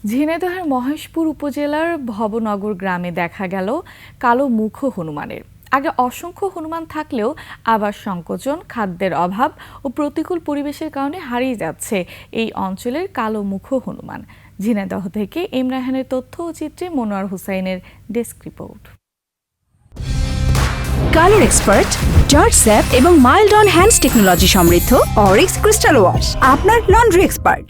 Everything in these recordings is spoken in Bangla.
ঝিনাইদহের মহেশপুর উপজেলার ভবনগর গ্রামে দেখা গেল কালো মুখ হনুমানের। আগে অসংখ্য হনুমান থাকলেও আবাস সংকোচন, খাদ্যের অভাব ও প্রতিকূল পরিবেশের কারণে হারিয়ে যাচ্ছে এই অঞ্চলের কালো মুখ হনুমান। ঝিনাইদহ থেকে ইমরাহানের তথ্য ও চিত্রে মনোয়ার হুসাইনের desk report. Colour expert, George sap এবং মাইল্ড অন হ্যান্ডস টেকনোলজি সমৃদ্ধ অরিক্স ক্রিস্টাল ওয়াশ আপনার লন্ড্রি এক্সপার্ট।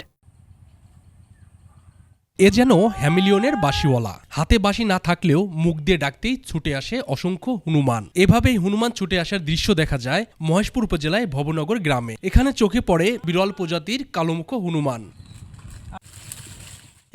এ যেন হ্যামিলিয়নের বাঁশিওয়ালা। হাতে বাঁশি না থাকলেও মুখ দিয়ে ডাকতেই ছুটে আসে অসংখ্য হনুমান। এভাবেই হনুমান ছুটে আসার দৃশ্য দেখা যায় মহেশপুর উপজেলায় ভবনগর গ্রামে। এখানে চোখে পড়ে বিরল প্রজাতির কালোমুখ হনুমান।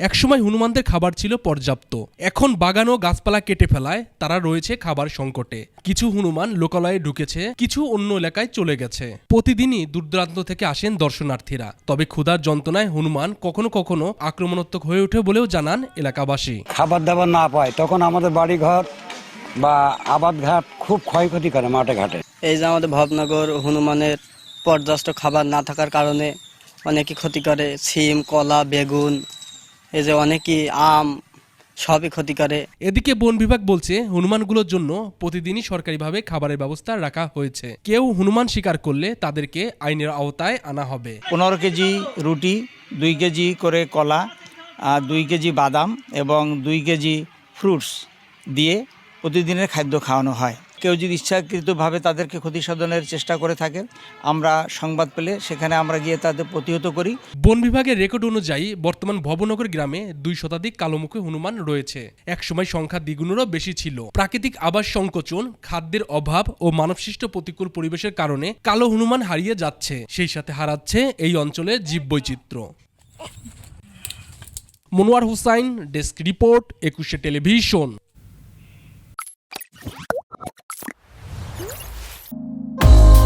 একসময় হনুমানদের খাবার ছিল পর্যাপ্ত, এখন বাগান ও গাছপালা কেটে ফেলায় তারা রয়েছে খাবার সংকটে। কিছু হনুমান লোকালয়ে ঢুকেছে, কিছু অন্য এলাকায় চলে গেছে। প্রতিদিনই দূরদূরান্ত থেকে আসেন দর্শনার্থীরা। তবে ক্ষুধার যন্ত্রণায় হনুমান কখনো কখনো আক্রমণাত্মক হয়ে ওঠে বলেও জানান এলাকাবাসী। খাবার দাবার না পায় তখন আমাদের বাড়িঘর বা আবাদ ঘাট খুব ক্ষয়ক্ষতি করে মাঠে ঘাটে। এই যে আমাদের ভবনগর হনুমানের পর্যাপ্ত খাবার না থাকার কারণে অনেকই ক্ষতি করে। সিম, কলা, বেগুন, এই যে অনেকই আম, সবই ক্ষতি করে। এদিকে বন বিভাগ বলছে হনুমানগুলোর জন্য প্রতিদিনই সরকারিভাবে খাবারের ব্যবস্থা রাখা হয়েছে। কেউ হনুমান শিকার করলে তাদেরকে আইনের আওতায় আনা হবে। 15 কেজি রুটি, 2 কেজি করে কলা, 2 কেজি বাদাম এবং 2 কেজি ফ্রুটস দিয়ে প্রতিদিনের খাদ্য খাওয়ানো হয়। কেউ যদি ইচ্ছাকৃতভাবে তাদেরকে ক্ষতি সাধনের চেষ্টা করে থাকে, আমরা সংবাদ পেলে সেখানে আমরা গিয়ে তাদের প্রতিহত করি। বন বিভাগের রেকর্ড অনুযায়ী বর্তমান ভবনগর গ্রামে 2 শতাধিক কালোমুখী হনুমান রয়েছে। একসময় সংখ্যা দ্বিগুণেরও বেশি ছিল। প্রাকৃতিক আবাস সংকোচন, খাদ্যের অভাব ও মানবসৃষ্ট প্রতিকূল পরিবেশের কারণে কালো হনুমান হারিয়ে যাচ্ছে, সেই সাথে হারাচ্ছে এই অঞ্চলের জীববৈচিত্র্য। Monowar Hussain, desk report, 21 television.